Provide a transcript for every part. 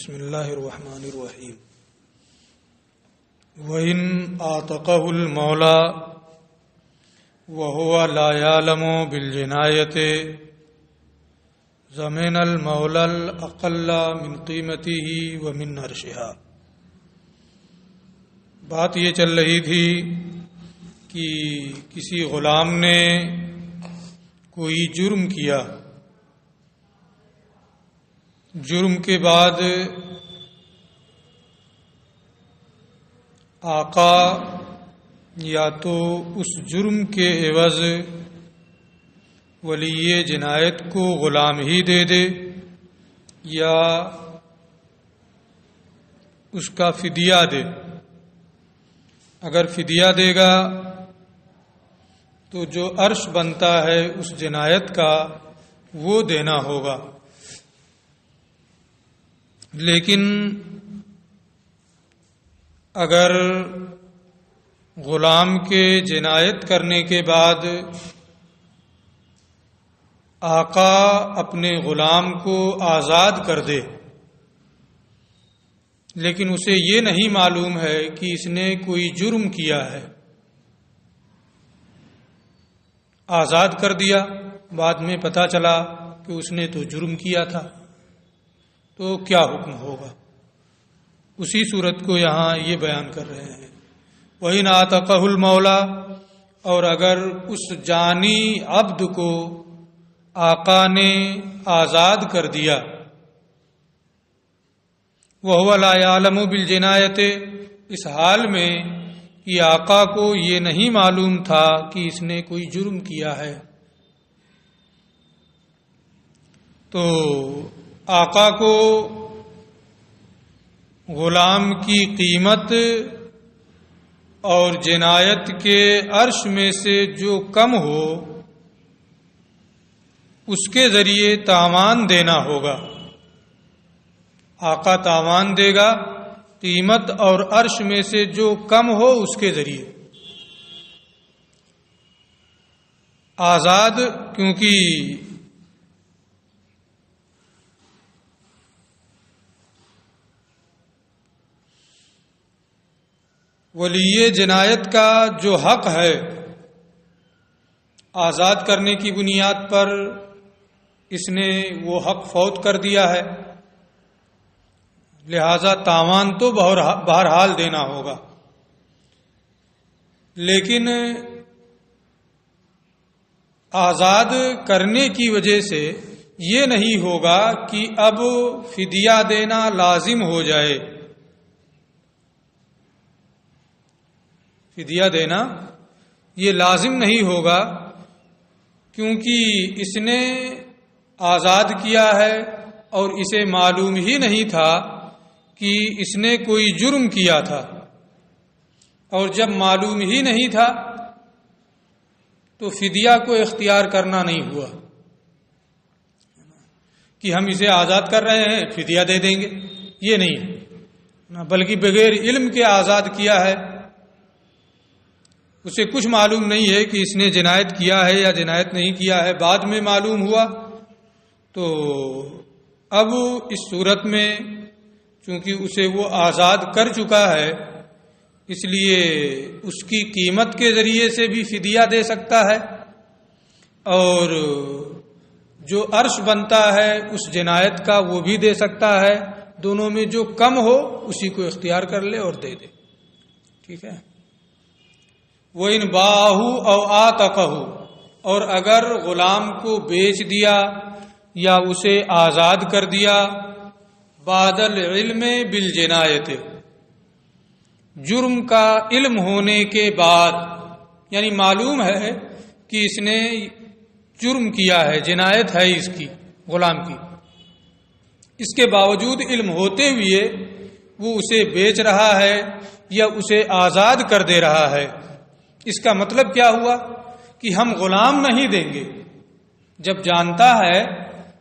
بسم اللہ الرحمن الرحیم وَإِنْ آتَقَهُ الْمَوْلَى وَهُوَ لَا يَعْلَمُ بِالْجِنَايَةِ زَمِنَ الْمَوْلَى الْأَقَلَّ مِنْ قِيمَتِهِ وَمِنْ عَرْشِهَا۔ بات یہ چل رہی تھی کہ کسی غلام نے کوئی جرم کیا، جرم کے بعد آقا یا تو اس جرم کے عوض ولی جنایت کو غلام ہی دے دے یا اس کا فدیہ دے۔ اگر فدیہ دے گا تو جو عرش بنتا ہے اس جنایت کا وہ دینا ہوگا، لیکن اگر غلام کے جنایت کرنے کے بعد آقا اپنے غلام کو آزاد کر دے، لیکن اسے یہ نہیں معلوم ہے کہ اس نے کوئی جرم کیا ہے، آزاد کر دیا، بعد میں پتہ چلا کہ اس نے تو جرم کیا تھا، تو کیا حکم ہوگا؟ اسی صورت کو یہاں یہ بیان کر رہے ہیں۔ وَإِنْ آتَقَهُ الْمَوْلَى، اور اگر اس جانی عبد کو آقا نے آزاد کر دیا، وَهُوَ لَا يَعْلَمُ بِالْجِنَايَةِ، اس حال میں کہ آقا کو یہ نہیں معلوم تھا کہ اس نے کوئی جرم کیا ہے، تو آقا کو غلام کی قیمت اور جنایت کے عرش میں سے جو کم ہو اس کے ذریعے تاوان دینا ہوگا۔ آقا تاوان دے گا قیمت اور عرش میں سے جو کم ہو اس کے ذریعے۔ آزاد، کیونکہ ولی جنایت کا جو حق ہے آزاد کرنے کی بنیاد پر اس نے وہ حق فوت کر دیا ہے، لہذا تاوان تو بہرحال دینا ہوگا، لیکن آزاد کرنے کی وجہ سے یہ نہیں ہوگا کہ اب فدیہ دینا لازم ہو جائے۔ فدیہ دینا یہ لازم نہیں ہوگا، کیونکہ اس نے آزاد کیا ہے اور اسے معلوم ہی نہیں تھا کہ اس نے کوئی جرم کیا تھا، اور جب معلوم ہی نہیں تھا تو فدیہ کو اختیار کرنا نہیں ہوا کہ ہم اسے آزاد کر رہے ہیں فدیہ دے دیں گے، یہ نہیں، بلکہ بغیر علم کے آزاد کیا ہے، اسے کچھ معلوم نہیں ہے کہ اس نے جنایت کیا ہے یا جنایت نہیں کیا ہے، بعد میں معلوم ہوا، تو اب اس صورت میں چونکہ اسے وہ آزاد کر چکا ہے، اس لیے اس کی قیمت کے ذریعے سے بھی فدیہ دے سکتا ہے، اور جو عرش بنتا ہے اس جنایت کا وہ بھی دے سکتا ہے، دونوں میں جو کم ہو اسی کو اختیار کر لے اور دے دے، ٹھیک ہے۔ وَإِنْ بَاعَهُ أَوْ آتَقَهُ، اور اگر غلام کو بیچ دیا یا اسے آزاد کر دیا بعد العلم بالجنایت، جرم کا علم ہونے کے بعد، یعنی معلوم ہے کہ اس نے جرم کیا ہے، جنایت ہے اس کی، غلام کی، اس کے باوجود علم ہوتے ہوئے وہ اسے بیچ رہا ہے یا اسے آزاد کر دے رہا ہے، اس کا مطلب کیا ہوا کہ ہم غلام نہیں دیں گے۔ جب جانتا ہے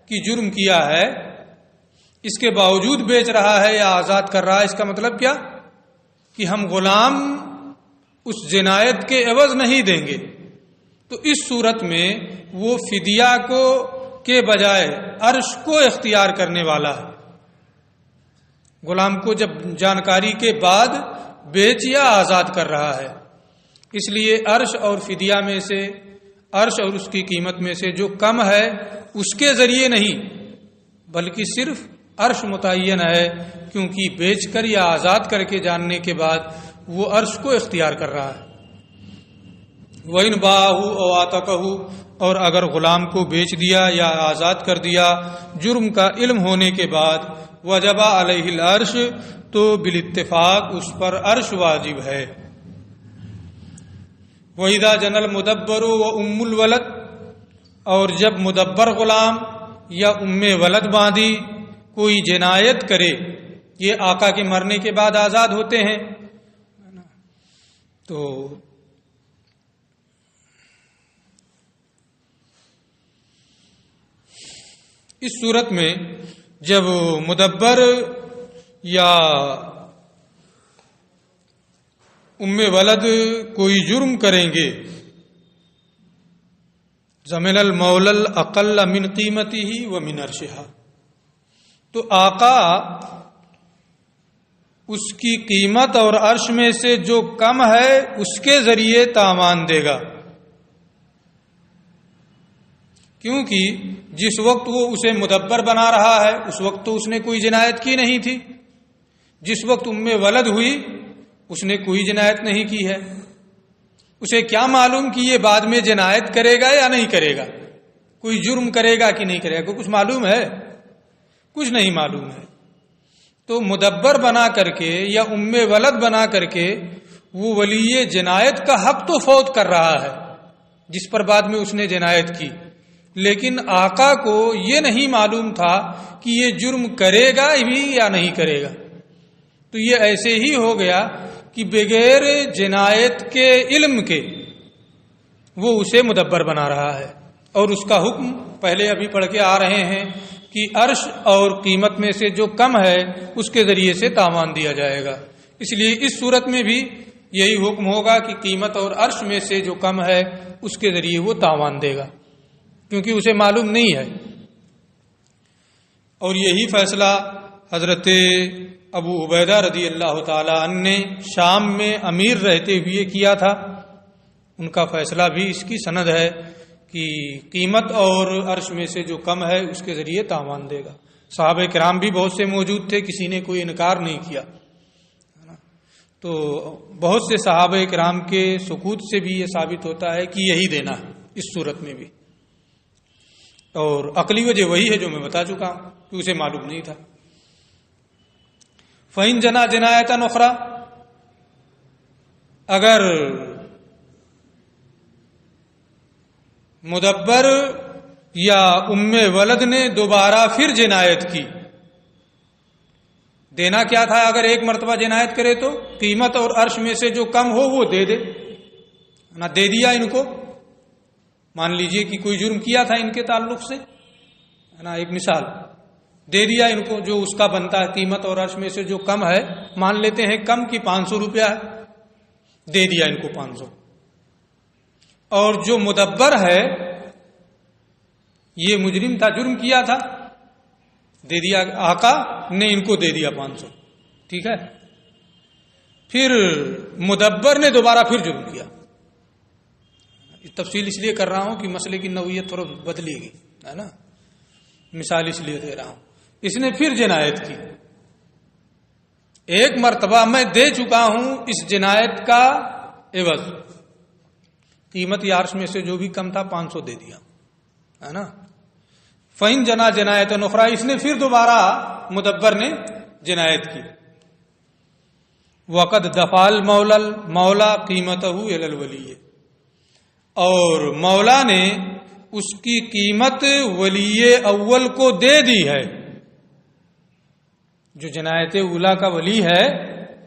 کہ جرم کیا ہے اس کے باوجود بیچ رہا ہے یا آزاد کر رہا ہے، اس کا مطلب کیا کہ ہم غلام اس جنایت کے عوض نہیں دیں گے، تو اس صورت میں وہ فدیہ کو کے بجائے عرش کو اختیار کرنے والا ہے، غلام کو جب جانکاری کے بعد بیچ یا آزاد کر رہا ہے. اس لیے عرش اور فدیہ میں سے، عرش اور اس کی قیمت میں سے جو کم ہے اس کے ذریعے نہیں، بلکہ صرف عرش متعین ہے، کیونکہ بیچ کر یا آزاد کر کے جاننے کے بعد وہ عرش کو اختیار کر رہا ہے. وَإِنْ بَاعَهُ أَوْ عَتَقَهُ، اور اگر غلام کو بیچ دیا یا آزاد کر دیا جرم کا علم ہونے کے بعد، وجب علیہ العرش، تو بالاتفاق اس پر عرش واجب ہے. وَإِذَا جَنَى الْمُدَبَّرُ وَأُمُّ الْوَلَدِ، اور جب مدبر غلام یا ام ولد باندھی کوئی جنایت کرے، یہ آقا کے مرنے کے بعد آزاد ہوتے ہیں، تو اس صورت میں جب مدبر یا ام ولد کوئی جرم کریں گے، ضمن المولا الاقل من قیمته ومن عرشها، تو آقا اس کی قیمت اور عرش میں سے جو کم ہے اس کے ذریعے تاوان دے گا، کیونکہ جس وقت وہ اسے مدبر بنا رہا ہے اس وقت تو اس نے کوئی جنایت کی نہیں تھی، جس وقت ام ولد ہوئی اس نے کوئی جنایت نہیں کی ہے. اسے کیا معلوم کہ یہ بعد میں جنایت کرے گا یا نہیں کرے گا، کوئی جرم کرے گا کہ نہیں کرے گا، کچھ معلوم ہے؟ کچھ نہیں معلوم ہے. تو مدبر بنا کر کے یا ام ولد بنا کر کے وہ ولی جنایت کا حق تو فوت کر رہا ہے جس پر بعد میں اس نے جنایت کی، لیکن آقا کو یہ نہیں معلوم تھا کہ یہ جرم کرے گا بھی یا نہیں کرے گا. تو یہ ایسے ہی ہو گیا کہ بغیر جنایت کے علم کے وہ اسے مدبر بنا رہا ہے، اور اس کا حکم پہلے ابھی پڑھ کے آ رہے ہیں کہ عرش اور قیمت میں سے جو کم ہے اس کے ذریعے سے تاوان دیا جائے گا. اس لیے اس صورت میں بھی یہی حکم ہوگا کہ قیمت اور عرش میں سے جو کم ہے اس کے ذریعے وہ تاوان دے گا، کیونکہ اسے معلوم نہیں ہے. اور یہی فیصلہ حضرت ابو عبیدہ رضی اللہ تعالی عنہ نے شام میں امیر رہتے ہوئے کیا تھا. ان کا فیصلہ بھی اس کی سند ہے کہ قیمت اور عرش میں سے جو کم ہے اس کے ذریعے تاوان دے گا. صحابہ کرام بھی بہت سے موجود تھے، کسی نے کوئی انکار نہیں کیا. تو بہت سے صحابہ کرام کے سکوت سے بھی یہ ثابت ہوتا ہے کہ یہی دینا ہے اس صورت میں بھی. اور عقلی وجہ وہی ہے جو میں بتا چکا ہوں کہ اسے معلوم نہیں تھا. فَإِن جَنَا جِنَایَةً أُخْرَىٰ، اگر مدبر یا ام ولد نے دوبارہ پھر جنایت کی، دینا کیا تھا؟ اگر ایک مرتبہ جنایت کرے تو قیمت اور عرش میں سے جو کم ہو وہ دے دے. نہ دے دیا ان کو، مان لیجئے کہ کوئی جرم کیا تھا ان کے تعلق سے، نا ایک مثال دے دیا ان کو جو اس کا بنتا ہے، قیمت اور عرش میں سے جو کم ہے، مان لیتے ہیں کم کی 500 روپیہ ہے، دے دیا ان کو 500. اور جو مدبر ہے یہ مجرم تھا، جرم کیا تھا، دے دیا، آقا نے ان کو دے دیا 500. ٹھیک ہے. پھر مدبر نے دوبارہ پھر جرم کیا. تفصیل اس لیے کر رہا ہوں کہ مسئلے کی نوعیت تھوڑا بدلے گی، ہے نا، مثال اس لیے دے رہا ہوں. اس نے پھر جنایت کی. ایک مرتبہ میں دے چکا ہوں اس جنایت کا عوض، قیمت یا عرش میں سے جو بھی کم تھا 500 دے دیا، ہے نا. فَإِن جَنَا جِنَایَةً أُخْرَىٰ، اس نے پھر دوبارہ مدبر نے جنایت کی. وَقَدْ دَفَعَ الْمَوْلَىٰ قِیمَتَهُ إِلَى الْوَلِيِّ، اور مولا نے اس کی قیمت ولی اول کو دے دی ہے. جو جنایت اولا کا ولی ہے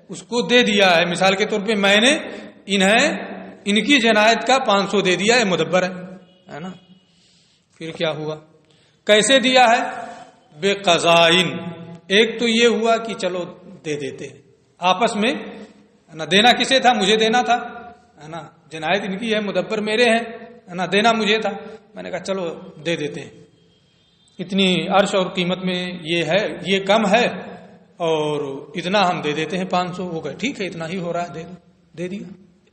اس کو دے دیا ہے. مثال کے طور پہ میں نے ان کی جنایت کا 500 دے دیا ہے، مدبر ہے نا. پھر کیا ہوا؟ کیسے دیا ہے؟ بے قضائن. ایک تو یہ ہوا کہ چلو دے دیتے ہیں آپس میں، ہے نا. دینا کسے تھا؟ مجھے دینا تھا، ہے نا. جنایت ان کی ہے، مدبر میرے ہیں، ہے نا. دینا مجھے تھا، میں نے کہا چلو دے دیتے ہیں. اتنی عرش اور قیمت میں یہ ہے، یہ کم ہے، اور اتنا ہم دے دیتے ہیں 500. وہ کہے ٹھیک ہے اتنا ہی ہو رہا ہے دے دیا.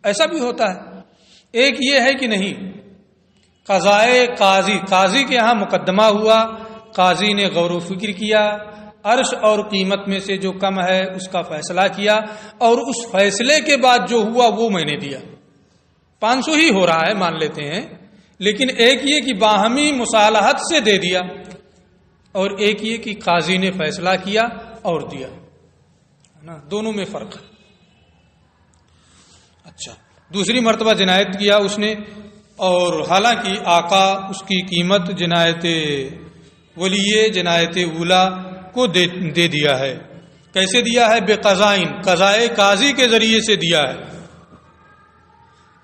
ایسا بھی ہوتا ہے. ایک یہ ہے کہ نہیں، قضائے قاضی کے ہاں مقدمہ ہوا، قاضی نے غور و فکر کیا، عرش اور قیمت میں سے جو کم ہے اس کا فیصلہ کیا، اور اس فیصلے کے بعد جو ہوا وہ میں نے دیا. 500 ہی ہو رہا ہے مان لیتے ہیں، لیکن ایک یہ کہ باہمی مصالحت سے دے دیا، اور ایک یہ کہ قاضی نے فیصلہ کیا اور دیا. دونوں میں فرق ہے. اچھا، دوسری مرتبہ جنایت کیا اس نے، اور حالانکہ آقا اس کی قیمت جنایت ولی جنایت اولا کو دے دیا ہے. کیسے دیا ہے؟ بے قضائن، قضائے قاضی کے ذریعے سے دیا ہے.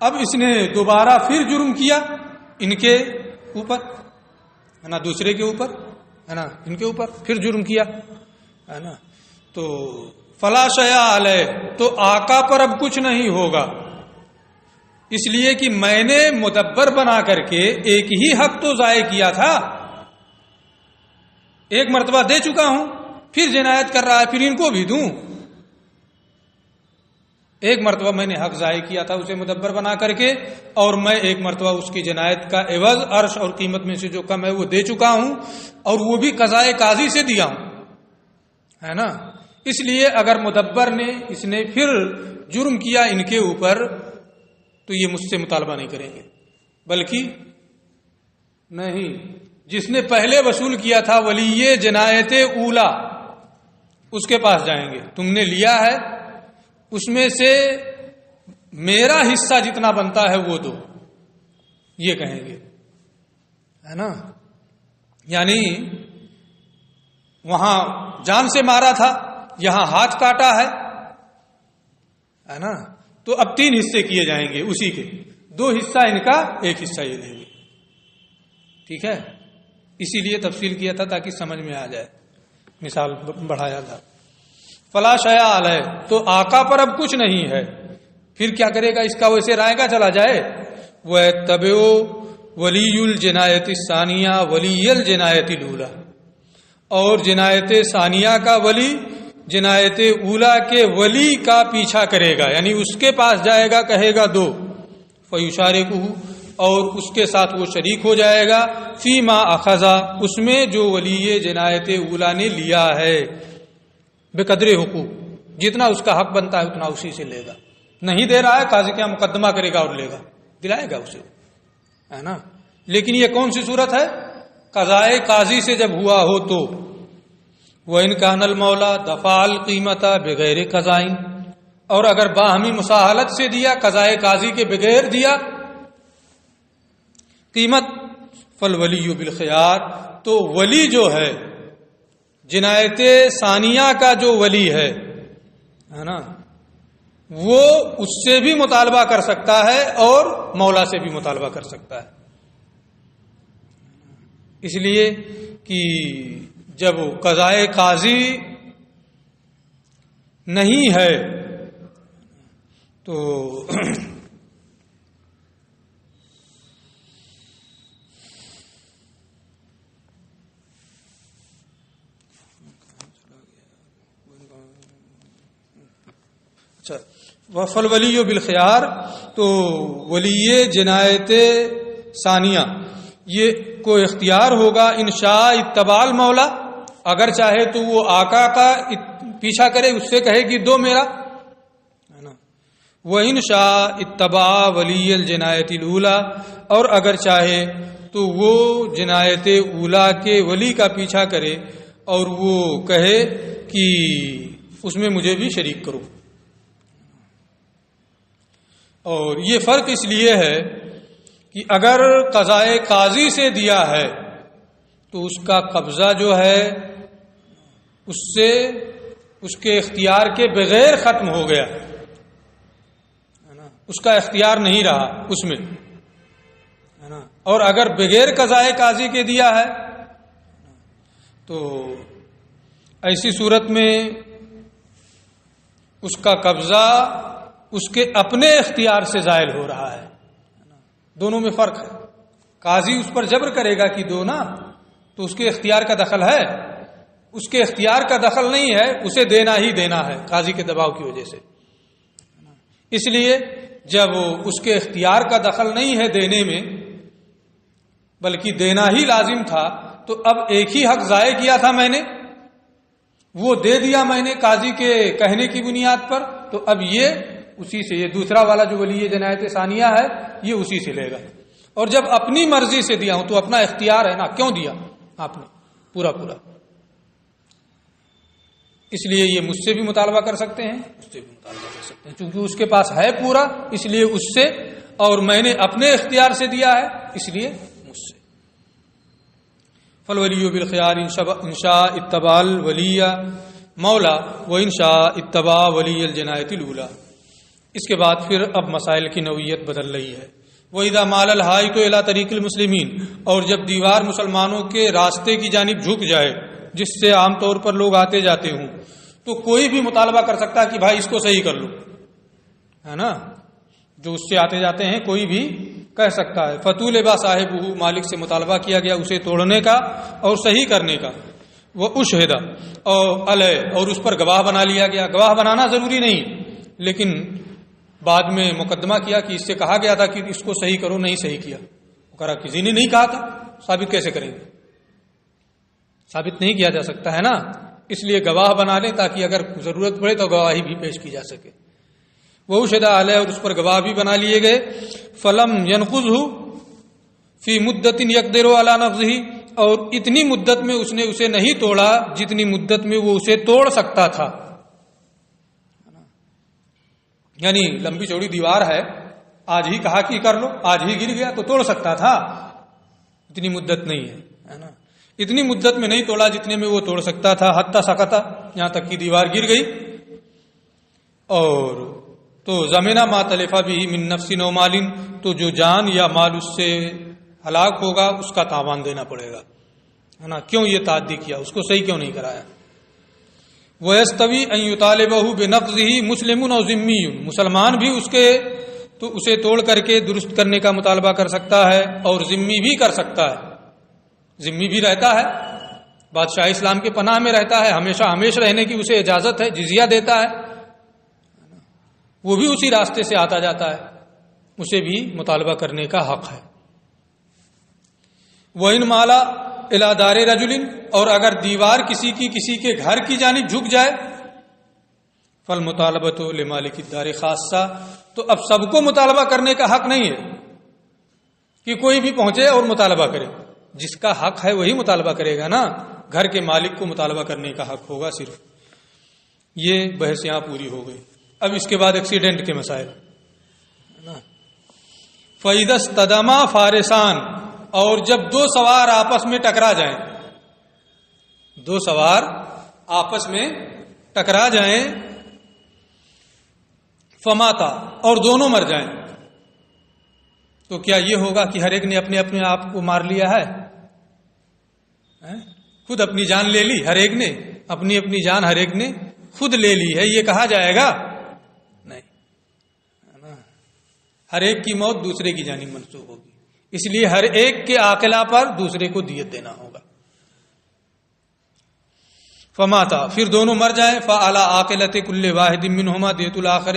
اب اس نے دوبارہ پھر جرم کیا ان کے اوپر، ہے نا، دوسرے کے اوپر، ہے نا، ان کے اوپر پھر جرم کیا، ہے نا. تو فلا شیء علیہ، تو آقا پر اب کچھ نہیں ہوگا، اس لیے کہ میں نے مدبر بنا کر کے ایک ہی حق تو ضائع کیا تھا. ایک مرتبہ دے چکا ہوں، پھر جنایت کر رہا ہے، پھر ان کو بھی دوں. ایک مرتبہ میں نے حق ضائع کیا تھا اسے مدبر بنا کر کے، اور میں ایک مرتبہ اس کی جنایت کا عوض عرش اور قیمت میں سے جو کم ہے وہ دے چکا ہوں، اور وہ بھی قضائے قاضی سے دیا ہوں، ہے نا. اس لیے اگر مدبر نے اس نے پھر جرم کیا ان کے اوپر تو یہ مجھ سے مطالبہ نہیں کریں گے، بلکہ نہیں، جس نے پہلے وصول کیا تھا ولی جنایت اولا اس کے پاس جائیں گے. تم نے لیا ہے، اس میں سے میرا حصہ جتنا بنتا ہے وہ دو، یہ کہیں گے، ہے نا. یعنی وہاں جان سے مارا تھا، یہاں ہاتھ کاٹا ہے نا. تو اب 3 حصے کیے جائیں گے اسی کے، 2 حصہ ان کا، 1 حصہ یہ لیں گے. ٹھیک ہے، اسی لیے تفصیل کیا تھا تاکہ سمجھ میں آ جائے، مثال بڑھایا تھا. فلا شیء علیہ، تو آقا پر اب کچھ نہیں ہے. پھر کیا کرے گا؟ اس کا ویسے رائے گا چلا جائے. وہ تبعو ولی الجنایت الثانیہ ولی الجنایت الاولی، اور جنایت ثانیہ کا ولی جنایت اولا کے ولی کا پیچھا کرے گا، یعنی اس کے پاس جائے گا، کہے گا دو، فیشارکہ، اور اس کے ساتھ وہ شریک ہو جائے گا، فی ما اخذا، اس میں جو ولی جنایت اولا نے لیا ہے، بے قدر حقوق، جتنا اس کا حق بنتا ہے اتنا اسی سے لے گا. نہیں دے رہا ہے، قاضی کیا مقدمہ کرے گا اور لے گا، دلائے گا اسے، ہے نا. لیکن یہ کون سی صورت ہے؟ قضائے قاضی سے جب ہوا ہو تو. وَإِنْ كَانَ الْمَوْلَى دَفَعَ الْقِيمَةَ بِغَيْرِ قَضَائِن، اور اگر باہمی مساہلت سے دیا، قضائے قاضی کے بغیر دیا قیمت، فالولی بالخیار، تو ولی جو ہے جنایت ثانیہ کا جو ولی ہے نا، وہ اس سے بھی مطالبہ کر سکتا ہے اور مولا سے بھی مطالبہ کر سکتا ہے. اس لیے کہ جب قضائے قاضی نہیں ہے تو فالولی بالخیار، تو ولی جنایت ثانیہ یہ کو اختیار ہوگا انشاء اتباع المولا، اگر چاہے تو وہ آقا کا پیچھا کرے، اس سے کہے کہ دو میرا، ہے نا. وَإِنْ اتباع ولی الجنایت الاولی، اور اگر چاہے تو وہ جنایت اولا کے ولی کا پیچھا کرے اور وہ کہے کہ اس میں مجھے بھی شریک کرو. اور یہ فرق اس لیے ہے کہ اگر قضائے قاضی سے دیا ہے تو اس کا قبضہ جو ہے اس سے اس کے اختیار کے بغیر ختم ہو گیا، اس کا اختیار نہیں رہا اس میں، ہے نا. اور اگر بغیر قضائے قاضی کے دیا ہے تو ایسی صورت میں اس کا قبضہ اس کے اپنے اختیار سے زائل ہو رہا ہے. دونوں میں فرق ہے. قاضی اس پر جبر کرے گا کہ دو نا، تو اس کے اختیار کا دخل ہے، اس کے اختیار کا دخل نہیں ہے، اسے دینا ہی دینا ہے قاضی کے دباؤ کی وجہ سے۔ اس لیے جب اس کے اختیار کا دخل نہیں ہے دینے میں، بلکہ دینا ہی لازم تھا، تو اب ایک ہی حق ضائع کیا تھا میں نے، وہ دے دیا میں نے قاضی کے کہنے کی بنیاد پر، تو اب یہ اسی سے، یہ دوسرا والا جو ولی جنایت ثانیہ ہے یہ اسی سے لے گا۔ اور جب اپنی مرضی سے دیا ہوں تو اپنا اختیار ہے نا، کیوں دیا آپ نے پورا پورا؟ اس لیے یہ مجھ سے بھی مطالبہ کر سکتے ہیں، اس سے بھی مطالبہ کر سکتے ہیں، چونکہ اس کے پاس ہے پورا، اس لیے اس سے، اور میں نے اپنے اختیار سے دیا ہے اس لیے مجھ سے۔ فالولی بالخیار انشاء اتبع الولی مولا و انشاء اتبع ولی الجنایت الاولی۔ اس کے بعد پھر اب مسائل کی نوعیت بدل رہی ہے۔ وَإِذَا مَالَ الْحَائِطُ إِلَىٰ طَرِيقِ الْمُسْلِمِينَ، اور جب دیوار مسلمانوں کے راستے کی جانب جھک جائے جس سے عام طور پر لوگ آتے جاتے ہوں، تو کوئی بھی مطالبہ کر سکتا ہے کہ بھائی اس کو صحیح کر لو، ہے نا، جو اس سے آتے جاتے ہیں کوئی بھی کہہ سکتا ہے۔ فَطُولِبَ صَاحِبُهُ، مالک سے مطالبہ کیا گیا اسے توڑنے کا اور صحیح کرنے کا۔ وَأُشْهِدَ عَلَيْهِ، اور اس پر گواہ بنا لیا گیا۔ گواہ بنانا ضروری نہیں، لیکن بعد میں مقدمہ کیا کہ اس سے کہا گیا تھا کہ اس کو صحیح کرو، نہیں صحیح کیا، وہ کہا کسی نے نہیں کہا تھا، ثابت کیسے کریں گے؟ ثابت نہیں کیا جا سکتا ہے نا، اس لیے گواہ بنا لیں تاکہ اگر ضرورت پڑے تو گواہی بھی پیش کی جا سکے۔ وہ شدہ علیہ، اور اس پر گواہ بھی بنا لیے گئے۔ فلم ينقضه فی مدت یقدر علی نقضہ، اور اتنی مدت میں اس نے اسے نہیں توڑا جتنی مدت میں وہ اسے توڑ سکتا تھا۔ یعنی لمبی چوڑی دیوار ہے، آج ہی کہا کہ کر لو، آج ہی گر گیا تو توڑ سکتا تھا، اتنی مدت نہیں ہے نا، اتنی مدت میں نہیں توڑا جتنے میں وہ توڑ سکتا تھا۔ حتی سقط، یہاں تک کہ دیوار گر گئی۔ اور تو زمینہ ما تلفا بھی من نفس و مال، تو جو جان یا مال اس سے ہلاک ہوگا اس کا تاوان دینا پڑے گا، ہے نا۔ کیوں یہ تعدی کیا، اس کو صحیح کیوں نہیں کرایا؟ وَيَسْتَوِي أَن يُطَالِبَهُ بِنَقْضِهِ مُسْلِمٌ أَوْ ذِمِّيٌّ، مسلمان بھی اس کے تو اسے توڑ کر کے درست کرنے کا مطالبہ کر سکتا ہے، اور ذمی بھی کر سکتا ہے، ذمی بھی رہتا ہے، بادشاہ اسلام کے پناہ میں رہتا ہے، ہمیشہ رہنے کی اسے اجازت ہے، جزیہ دیتا ہے، وہ بھی اسی راستے سے آتا جاتا ہے، اسے بھی مطالبہ کرنے کا حق ہے۔ وَإِن مَالَ إِلَىٰ دَارِ رَجُلٍ، اور اگر دیوار کسی کے گھر کی جانب جھک جائے، فَالْمُطَالَبَةُ لِمَالِكِ الدَّارِ خَاصَّةً، تو اب سب کو مطالبہ کرنے کا حق نہیں ہے کہ کوئی بھی پہنچے اور مطالبہ کرے، جس کا حق ہے وہی مطالبہ کرے گا نا، گھر کے مالک کو مطالبہ کرنے کا حق ہوگا صرف۔ یہ بحث یہاں پوری ہو گئی۔ اب اس کے بعد ایکسیڈنٹ کے مسائل۔ فَإِذَا اصْطَدَمَا فَارِسَانِ، اور جب دو سوار آپس میں ٹکرا جائیں، دو سوار آپس میں ٹکرا جائیں، فماتا، اور دونوں مر جائیں، تو کیا یہ ہوگا کہ ہر ایک نے اپنے اپنے آپ کو مار لیا ہے؟ خود اپنی جان لے لی ہر ایک نے، اپنی اپنی جان ہر ایک نے خود لے لی ہے، یہ کہا جائے گا؟ نہیں، ہر ایک کی موت دوسرے کی جانب منسوخ ہوگی، اس لیے ہر ایک کے عاقلہ پر دوسرے کو دیت دینا ہوگا۔ فماتا، پھر دونوں مر جائیں، فعلی عاقلۃ کل واحد منہما دیت الآخر،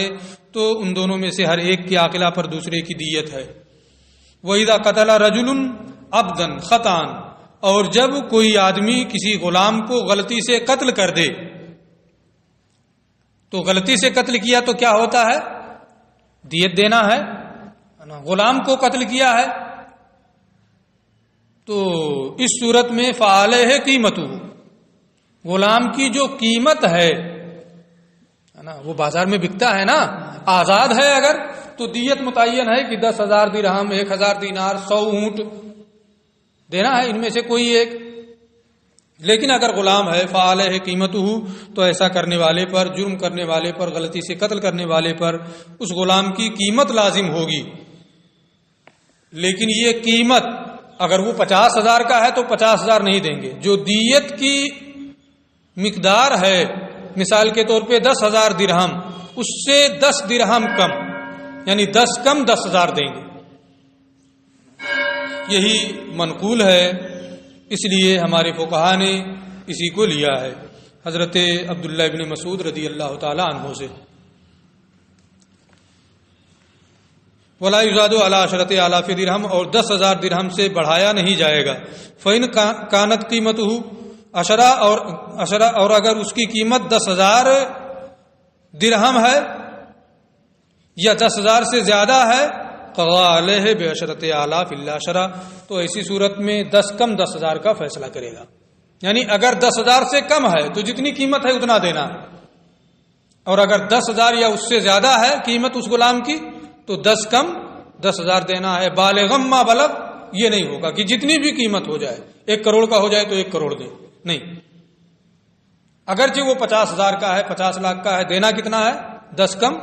تو ان دونوں میں سے ہر ایک کے عاقلہ پر دوسرے کی دیت ہے۔ وَإِذَا قَتَلَ رَجُلٌ عَبْدًا خَطَأً، اور جب کوئی آدمی کسی غلام کو غلطی سے قتل کر دے، تو غلطی سے قتل کیا تو کیا ہوتا ہے؟ دیت دینا ہے۔ غلام کو قتل کیا ہے تو اس صورت میں فعلیہ قیمتہ، غلام کی جو قیمت ہے نا، وہ بازار میں بکتا ہے نا، آزاد ہے اگر، تو دیت متعین ہے کہ 10,000 درہم، 1,000 دینار، 100 اونٹ دینا ہے ان میں سے کوئی ایک۔ لیکن اگر غلام ہے فعلیہ قیمتہ، تو ایسا کرنے والے پر، جرم کرنے والے پر، غلطی سے قتل کرنے والے پر اس غلام کی قیمت لازم ہوگی۔ لیکن یہ قیمت اگر وہ 50,000 کا ہے تو 50,000 نہیں دیں گے، جو دیت کی مقدار ہے، مثال کے طور پہ 10,000 درہم، اس سے 10 درہم کم، یعنی 10 کم 10,000 دیں گے، یہی منقول ہے۔ اس لیے ہمارے فقہا نے اسی کو لیا ہے حضرت عبداللہ ابن مسعود رضی اللہ تعالی عنہ سے. ولا یزاد علی عشرۃ آلاف درہم، اور 10,000 درہم سے بڑھایا نہیں جائے گا. فإن کانت قیمتہ عشرہ، اور اگر اس کی قیمت 10,000 درہم ہے یا 10,000 سے زیادہ ہے، قضا علیہ بعشرۃ آلاف الا عشرہ، تو ایسی صورت میں 10 کم 10,000 کا فیصلہ کرے گا. یعنی اگر 10,000 سے کم ہے تو جتنی قیمت ہے اتنا دینا، اور اگر 10,000 یا اس سے زیادہ ہے قیمت اس غلام کی تو 10 کم 10,000 دینا ہے. بالغم ما بلغ، یہ نہیں ہوگا کہ جتنی بھی قیمت ہو جائے، 1 کروڑ کا ہو جائے تو 1 کروڑ دے، نہیں. اگرچہ وہ 50,000 کا ہے، 50 لاکھ کا ہے، دینا کتنا ہے؟ 10 کم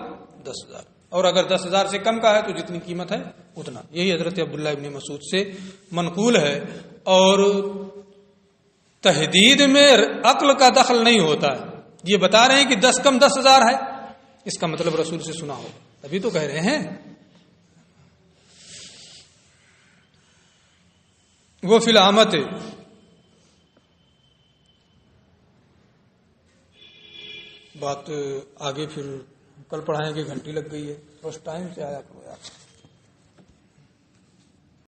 10,000. اور اگر 10,000 سے کم کا ہے تو جتنی قیمت ہے اتنا. یہی حضرت عبداللہ ابن مسعود سے منقول ہے. اور تحدید میں عقل کا دخل نہیں ہوتا ہے. یہ بتا رہے ہیں کہ 10 کم 10,000 ہے، اس کا مطلب رسول سے سنا ہو، ابھی تو کہہ رہے ہیں. وہ فی العامت بات آگے پھر کل پڑھائیں گے، گھنٹی لگ گئی ہے، بس ٹائم سے آیا کرو یار.